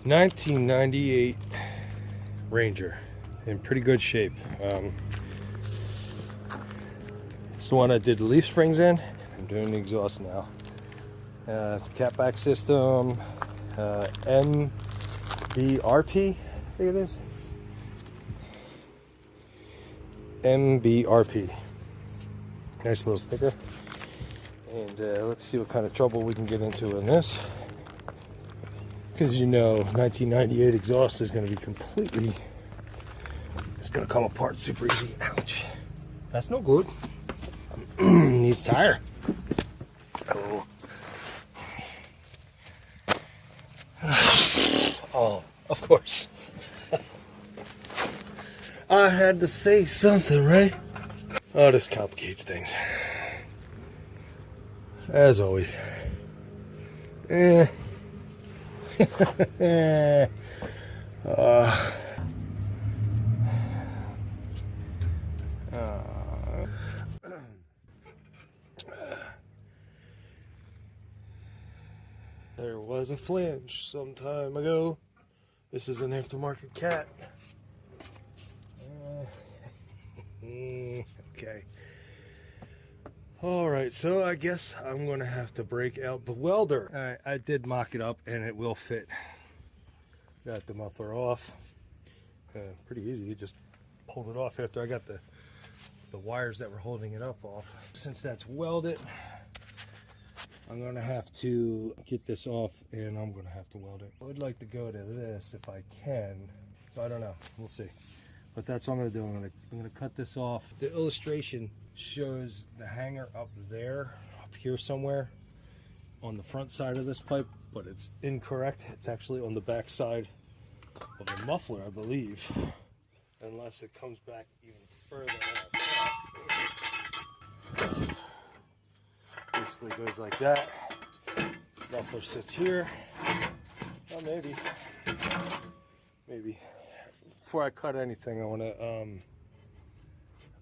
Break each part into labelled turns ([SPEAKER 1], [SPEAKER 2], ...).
[SPEAKER 1] 1998 Ranger in pretty good shape. It's the one I did the leaf springs in. I'm doing the exhaust now. It's a catback system, MBRP, I think it is. MBRP. Nice little sticker. And let's see what kind of trouble we can get into in this. Because you know, 1998 exhaust is going to be completely, it's going to come apart super easy. Ouch. That's no good. Needs tire. Oh. Oh, of course. I had to say something, right? Oh, this complicates things. As always. There was a flinch some time ago. This is an aftermarket cat. Okay. Alright, so I guess I'm going to have to break out the welder. Alright, I did mock it up and it will fit. Got the muffler off. Pretty easy, just pulled it off after I got the wires that were holding it up off. Since that's welded, I'm going to have to get this off and I'm going to have to weld it. I would like to go to this if I can, so I don't know, we'll see. But that's what I'm going to do. I'm going to cut this off. The illustration shows the hanger up there, up here somewhere on the front side of this pipe, but it's incorrect. It's actually on the back side of the muffler, I believe, unless it comes back even further up. Basically goes like that. Muffler sits here. Well, maybe. Before I cut anything,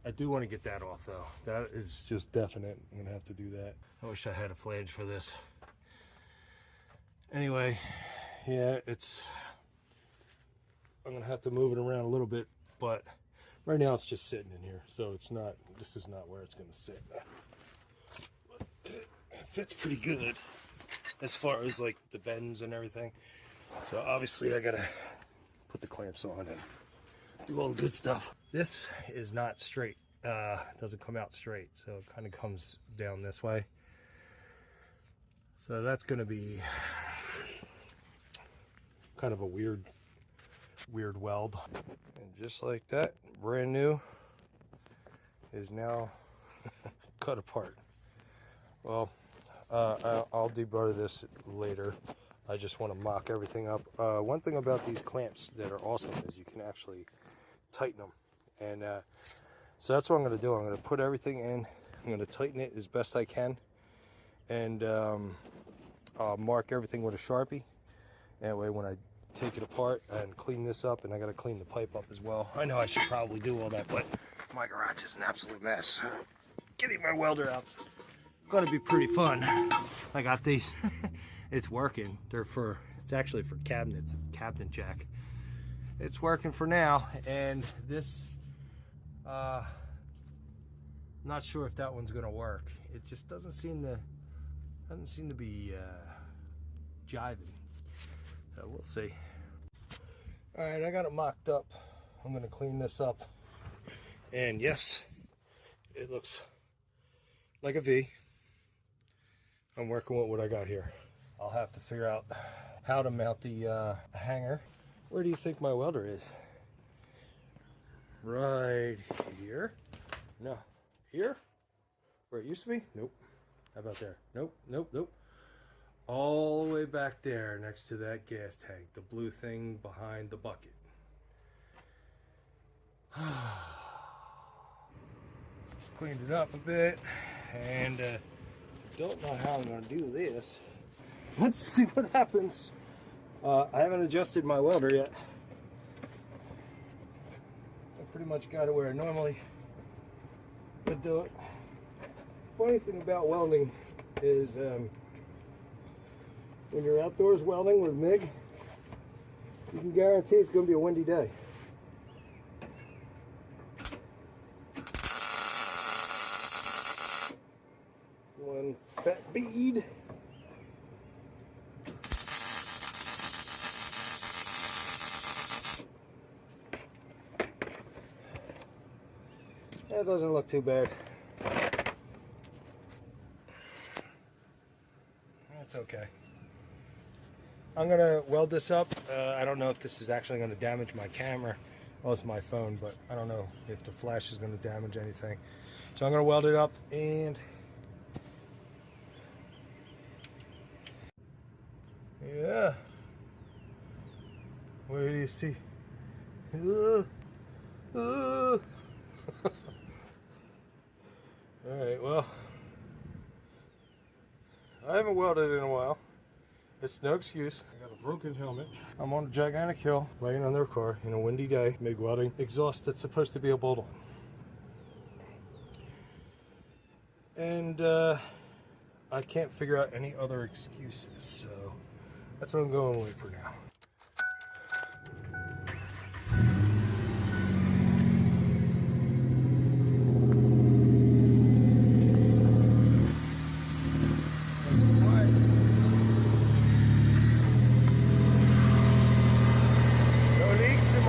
[SPEAKER 1] I do want to get that off though. That is just definite. I'm gonna have to do that. I wish I had a flange for this. Anyway, yeah, I'm gonna have to move it around a little bit, but right now it's just sitting in here, so this is not where it's gonna sit. It fits pretty good as far as like the bends and everything. So obviously I gotta put the clamps on and do all the good stuff. This is not straight. It doesn't come out straight, so it kind of comes down this way. So that's going to be kind of a weird weld. And just like that, brand new is now cut apart. Well, I'll deburr this later. I just want to mock everything up. One thing about these clamps that are awesome is you can actually tighten them. And so that's what I'm going to do. I'm going to put everything in. I'm going to tighten it as best I can. And I'll mark everything with a Sharpie. That way when I take it apart and clean this up, and I got to clean the pipe up as well. I know I should probably do all that, but my garage is an absolute mess. Getting my welder out is going to be pretty fun. I got these. It's working. It's actually for cabinets, cabinet jack. It's working for now, and this, not sure if that one's gonna work. It just doesn't seem to be jiving. So we'll see. All right, I got it mocked up. I'm gonna clean this up, and yes, it looks like a V. I'm working with what I got here. I'll have to figure out how to mount the hanger. Where do you think my welder is? Right here? No. Here? Where it used to be? Nope. How about there? Nope, nope, nope. All the way back there next to that gas tank. The blue thing behind the bucket. Cleaned it up a bit, and don't know how I'm going to do this. Let's see what happens. I haven't adjusted my welder yet. I pretty much got it where I normally would do it. Funny thing about welding is when you're outdoors welding with MIG, you can guarantee it's going to be a windy day. One fat bead. That doesn't look too bad. That's okay. I'm gonna weld this up. I don't know if this is actually gonna damage my camera. Well, it's my phone, but I don't know if the flash is gonna damage anything. So I'm gonna weld it up and yeah. What do you see? Alright, well, I haven't welded in a while. It's no excuse. I got a broken helmet. I'm on a gigantic hill, laying on their car in a windy day, MIG welding exhaust that's supposed to be a bolt-on. And I can't figure out any other excuses, so that's what I'm going with for now.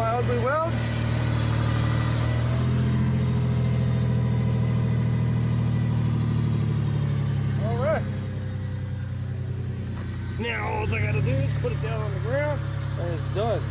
[SPEAKER 1] Ugly welds. All right. Now all I gotta do is put it down on the ground and it's done.